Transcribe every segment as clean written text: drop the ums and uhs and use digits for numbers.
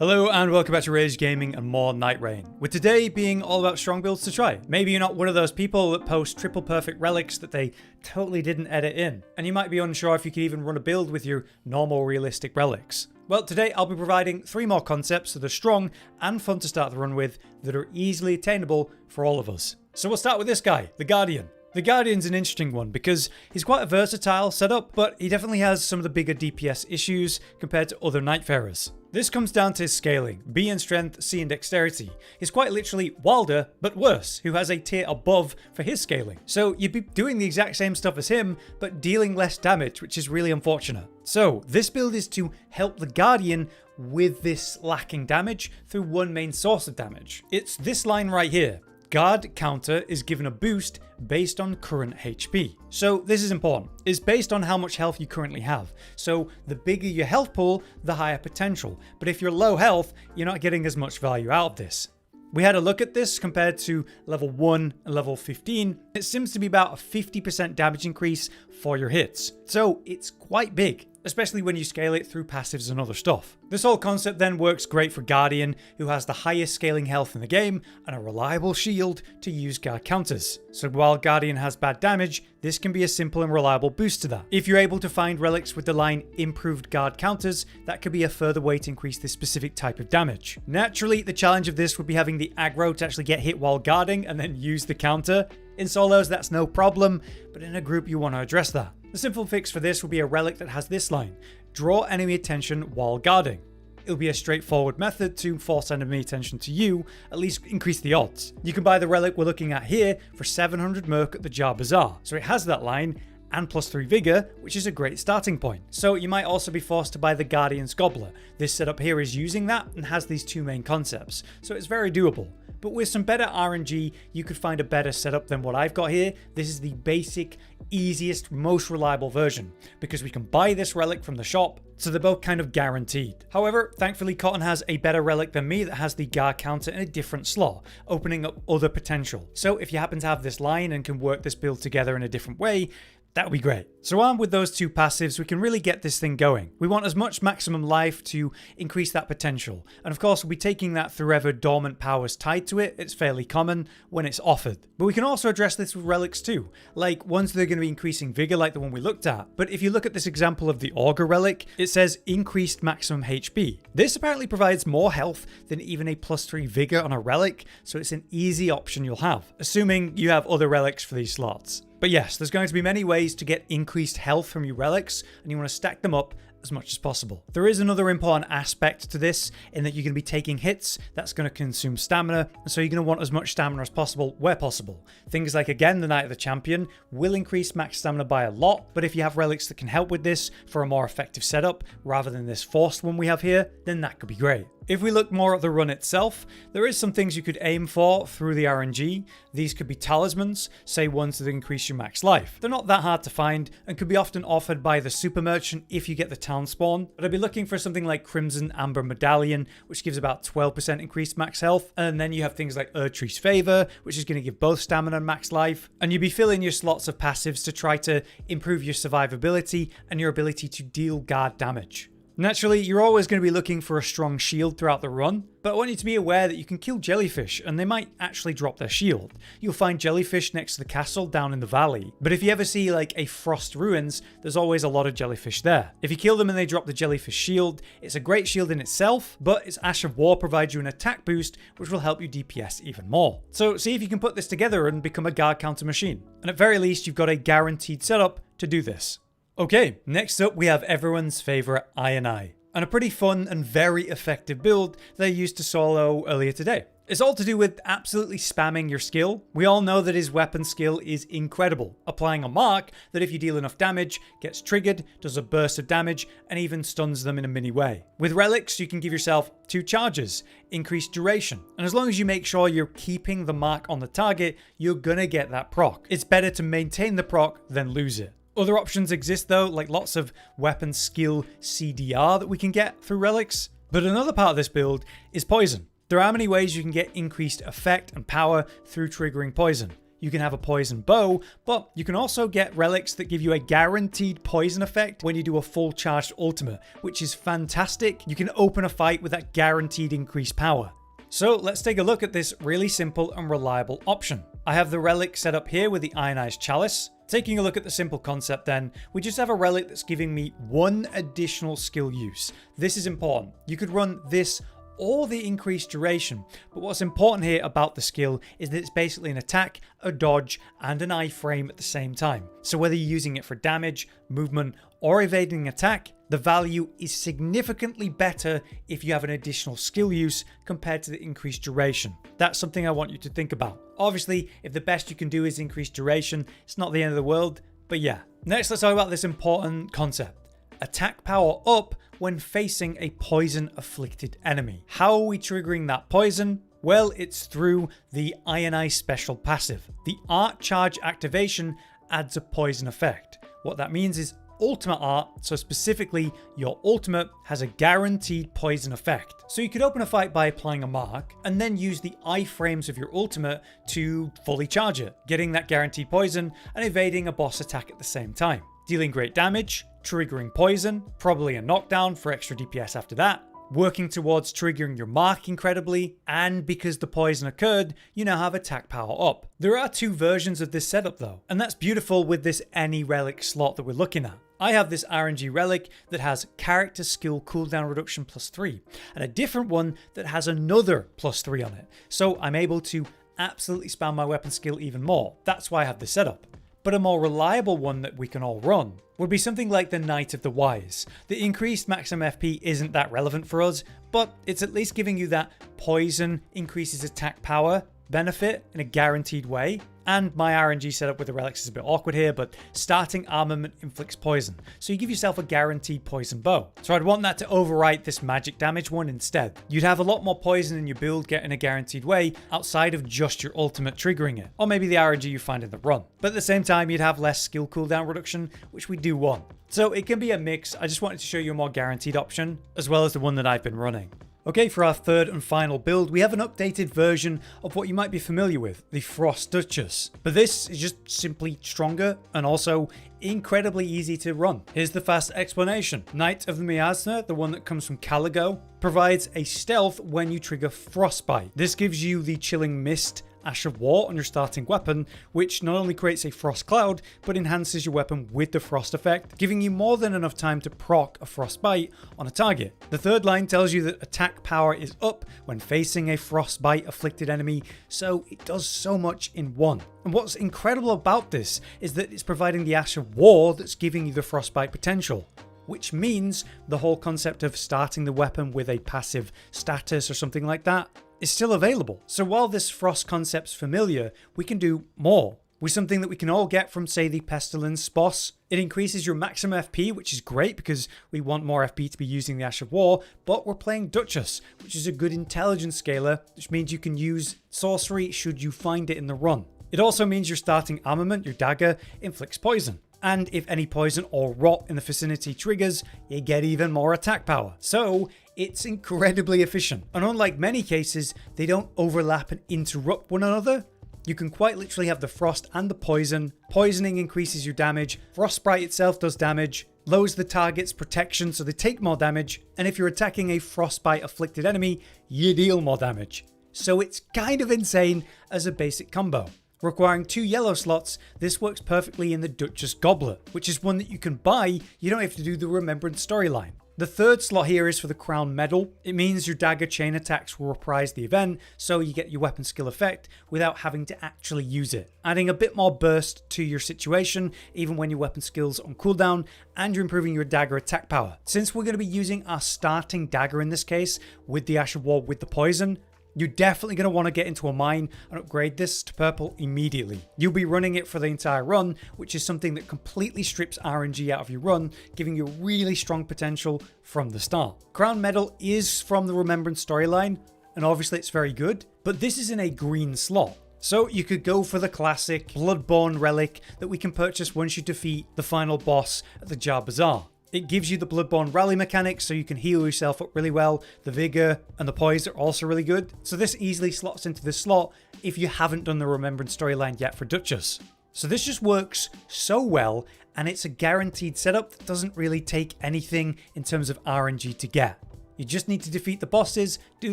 Hello and welcome back to Rage Gaming and more Nightreign, with today being all about strong builds to try. Maybe you're not one of those people that post triple perfect relics that they totally didn't edit in, and you might be unsure if you could even run a build with your normal realistic relics. Well, today I'll be providing 3 more concepts that are strong and fun to start the run with that are easily attainable for all of us. So we'll start with this guy, the Guardian. The Guardian's an interesting one because he's quite a versatile setup, but he definitely has some of the bigger DPS issues compared to other Nightfarers. This comes down to his scaling, B in strength, C in dexterity. He's quite literally Wilder, but worse, who has a tier above for his scaling. So you'd be doing the exact same stuff as him, but dealing less damage, which is really unfortunate. So this build is to help the Guardian with this lacking damage through one main source of damage. It's this line right here. Guard counter is given a boost based on current HP. So this is important. It's based on how much health you currently have. So the bigger your health pool, the higher potential. But if you're low health, you're not getting as much value out of this. We had a look at this compared to level 1 and level 15. It seems to be about a 50% damage increase for your hits. So it's quite big, especially when you scale it through passives and other stuff. This whole concept then works great for Guardian, who has the highest scaling health in the game and a reliable shield to use guard counters. So while Guardian has bad damage, this can be a simple and reliable boost to that. If you're able to find relics with the line improved guard counters, that could be a further way to increase this specific type of damage. Naturally, the challenge of this would be having the aggro to actually get hit while guarding and then use the counter. In solos, that's no problem, but in a group you want to address that. The simple fix for this will be a relic that has this line: draw enemy attention while guarding. It'll be a straightforward method to force enemy attention to you, at least increase the odds. You can buy the relic we're looking at here for 700 merc at the Jar Bazaar, so it has that line and +3 vigor, which is a great starting point. So you might also be forced to buy the Guardian's Gobbler. This setup here is using that and has these 2 main concepts, so it's very doable. But with some better RNG, you could find a better setup than what I've got here. This is the basic, easiest, most reliable version, because we can buy this relic from the shop, so they're both kind of guaranteed. However, thankfully Cotton has a better relic than me that has the guard counter in a different slot, opening up other potential. So if you happen to have this line and can work this build together in a different way, that would be great. So armed with those 2 passives, we can really get this thing going. We want as much maximum life to increase that potential. And of course, we'll be taking that through ever dormant powers tied to it. It's fairly common when it's offered. But we can also address this with relics too, like ones that are going to be increasing vigor like the one we looked at. But if you look at this example of the Augur relic, it says increased maximum HP. This apparently provides more health than even a +3 vigor on a relic, so it's an easy option you'll have, assuming you have other relics for these slots. But yes, there's going to be many ways to get increased health from your relics, and you want to stack them up as much as possible. There is another important aspect to this in that you're going to be taking hits. That's going to consume stamina, and so you're going to want as much stamina as possible where possible. Things like, again, the Knight of the Champion will increase max stamina by a lot, but if you have relics that can help with this for a more effective setup rather than this forced one we have here, then that could be great. If we look more at the run itself, there is some things you could aim for through the RNG. These could be talismans, say ones that increase your max life. They're not that hard to find and could be often offered by the super merchant if you get the town spawn, but I'd be looking for something like Crimson Amber Medallion, which gives about 12% increased max health, and then you have things like Erdtree's Favor, which is going to give both stamina and max life, and you'd be filling your slots of passives to try to improve your survivability and your ability to deal guard damage. Naturally, you're always going to be looking for a strong shield throughout the run, but I want you to be aware that you can kill jellyfish and they might actually drop their shield. You'll find jellyfish next to the castle down in the valley, but if you ever see like a frost ruins, there's always a lot of jellyfish there. If you kill them and they drop the jellyfish shield, it's a great shield in itself, but its Ash of War provides you an attack boost, which will help you DPS even more. So see if you can put this together and become a guard counter machine. And at very least, you've got a guaranteed setup to do this. Okay, next up we have everyone's favourite I&I, and a pretty fun and very effective build that I used to solo earlier today. It's all to do with absolutely spamming your skill. We all know that his weapon skill is incredible, applying a mark that if you deal enough damage, gets triggered, does a burst of damage, and even stuns them in a mini way. With relics, you can give yourself 2 charges, increased duration, and as long as you make sure you're keeping the mark on the target, you're gonna get that proc. It's better to maintain the proc than lose it. Other options exist though, like lots of weapon skill CDR that we can get through relics. But another part of this build is poison. There are many ways you can get increased effect and power through triggering poison. you can have a poison bow, but you can also get relics that give you a guaranteed poison effect when you do a full charged ultimate, which is fantastic. You can open a fight with that guaranteed increased power. So let's take a look at this really simple and reliable option. I have the relic set up here with the Ionized Chalice. Taking a look at the simple concept then, we just have a relic that's giving me one additional skill use. This is important. You could run this or the increased duration, but what's important here about the skill is that it's basically an attack, a dodge, and an iframe at the same time. So whether you're using it for damage, movement, or evading attack, the value is significantly better if you have an additional skill use compared to the increased duration. That's something I want you to think about. Obviously, if the best you can do is increase duration, it's not the end of the world, but yeah. Next, let's talk about this important concept. Attack power up when facing a poison afflicted enemy. How are we triggering that poison? Well, it's through the Ionized special passive. The art charge activation adds a poison effect. What that means is ultimate art, so specifically your ultimate, has a guaranteed poison effect. So you could open a fight by applying a mark and then use the iframes of your ultimate to fully charge it, getting that guaranteed poison and evading a boss attack at the same time. Dealing great damage, triggering poison, probably a knockdown for extra DPS after that, working towards triggering your mark incredibly, and because the poison occurred, you now have attack power up. There are two versions of this setup though, and that's beautiful with this any relic slot that we're looking at. I have this RNG relic that has character skill cooldown reduction +3, and a different one that has another +3 on it. So I'm able to absolutely spam my weapon skill even more. That's why I have this setup. But a more reliable one that we can all run would be something like the Knight of the Wise. The increased maximum FP isn't that relevant for us, but it's at least giving you that poison increases attack power benefit in a guaranteed way. And my RNG setup with the relics is a bit awkward here, but starting armament inflicts poison. So you give yourself a guaranteed poison bow. So I'd want that to overwrite this magic damage one instead. You'd have a lot more poison in your build get in a guaranteed way outside of just your ultimate triggering it. Or maybe the RNG you find in the run. But at the same time, you'd have less skill cooldown reduction, which we do want. So it can be a mix. I just wanted to show you a more guaranteed option, as well as the one that I've been running. Okay, for our third and final build, we have an updated version of what you might be familiar with, the Frost Duchess. But this is just simply stronger and also incredibly easy to run. Here's the fast explanation. Knight of the Miasma, the one that comes from Caligo, provides a stealth when you trigger Frostbite. This gives you the Chilling Mist Ash of War on your starting weapon, which not only creates a frost cloud, but enhances your weapon with the frost effect, giving you more than enough time to proc a frostbite on a target. The third line tells you that attack power is up when facing a frostbite afflicted enemy, so it does so much in one. And what's incredible about this is that it's providing the Ash of War that's giving you the frostbite potential, which means the whole concept of starting the weapon with a passive status or something like that is still available. So while this frost concept's familiar, we can do more with something that we can all get from, say, the Pestilence boss. It increases your maximum FP, which is great because we want more FP to be using the Ash of War, but we're playing Duchess, which is a good intelligence scaler, which means you can use sorcery should you find it in the run. It also means your starting armament, your dagger, inflicts poison. And if any poison or rot in the vicinity triggers, you get even more attack power. So it's incredibly efficient. And unlike many cases, they don't overlap and interrupt one another. You can quite literally have the frost and the poison. Poisoning increases your damage. Frostbite itself does damage, lowers the target's protection so they take more damage. And if you're attacking a frostbite afflicted enemy, you deal more damage. So it's kind of insane as a basic combo. Requiring 2 yellow slots, this works perfectly in the Duchess Goblet, which is one that you can buy. You don't have to do the Remembrance storyline. The third slot here is for the Crown Medal. It means your dagger chain attacks will reprise the event, so you get your weapon skill effect without having to actually use it, adding a bit more burst to your situation even when your weapon skill's on cooldown, and you're improving your dagger attack power. Since we're going to be using our starting dagger in this case with the Ash of War with the poison, you're definitely going to want to get into a mine and upgrade this to purple immediately. You'll be running it for the entire run, which is something that completely strips RNG out of your run, giving you really strong potential from the start. Crown Medal is from the Remembrance storyline, and obviously it's very good, but this is in a green slot. So you could go for the classic Bloodborne relic that we can purchase once you defeat the final boss at the Jar Bazaar. It gives you the Bloodborne rally mechanics so you can heal yourself up really well. The vigor and the poise are also really good. So this easily slots into this slot if you haven't done the Remembrance storyline yet for Duchess. So this just works so well, and it's a guaranteed setup that doesn't really take anything in terms of RNG to get. You just need to defeat the bosses, do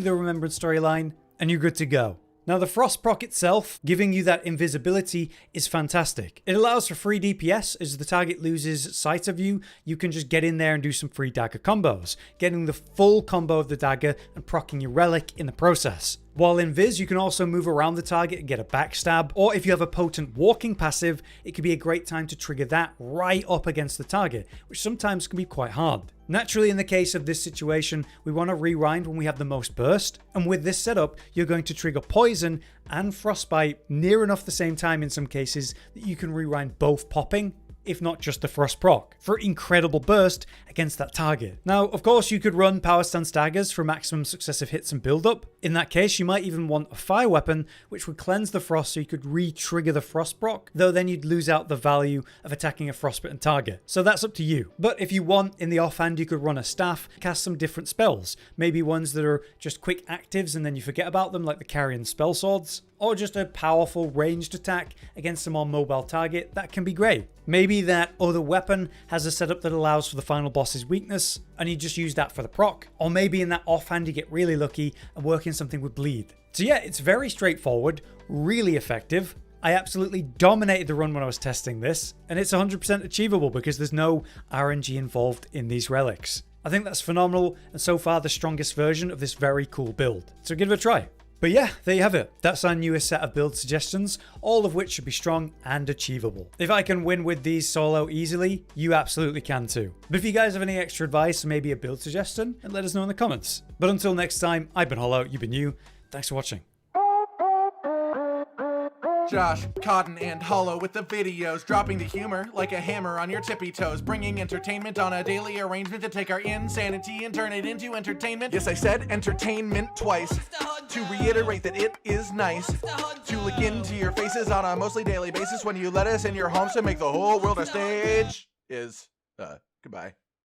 the Remembrance storyline, and you're good to go. Now the Frost proc itself, giving you that invisibility, is fantastic. It allows for free DPS. As the target loses sight of you, you can just get in there and do some free dagger combos, getting the full combo of the dagger and proccing your relic in the process. While in Viz, you can also move around the target and get a backstab, or if you have a potent walking passive, it could be a great time to trigger that right up against the target, which sometimes can be quite hard. Naturally, in the case of this situation, we want to rewind when we have the most burst, and with this setup, you're going to trigger poison and frostbite near enough the same time in some cases that you can rewind both popping, if not just the frost proc, for incredible burst against that target. Now, of course, you could run power stance daggers for maximum successive hits and build up. In that case, you might even want a fire weapon, which would cleanse the frost so you could re-trigger the frost proc, though then you'd lose out the value of attacking a frostbitten target. So that's up to you. But if you want, in the offhand, you could run a staff, cast some different spells, maybe ones that are just quick actives and then you forget about them, like the Carrion spell swords, or just a powerful ranged attack against a more mobile target. That can be great. Maybe that other weapon has a setup that allows for the final boss's weakness, and you just use that for the proc. Or maybe in that offhand you get really lucky and work in something with bleed. So yeah, it's very straightforward, really effective. I absolutely dominated the run when I was testing this, and it's 100% achievable because there's no RNG involved in these relics. I think that's phenomenal, and so far the strongest version of this very cool build. So give it a try. But yeah, there you have it. That's our newest set of build suggestions, all of which should be strong and achievable. If I can win with these solo easily, you absolutely can too. But if you guys have any extra advice or maybe a build suggestion, then let us know in the comments. But until next time, I've been Hollow, you've been you. Thanks for watching. Josh, Cotton, and Hollow with the videos, dropping the humor like a hammer on your tippy toes, bringing entertainment on a daily arrangement to take our insanity and turn it into entertainment. Yes, I said entertainment twice, to reiterate that it is nice to look into your faces on a mostly daily basis when you let us in your homes to make the whole world a stage. Goodbye.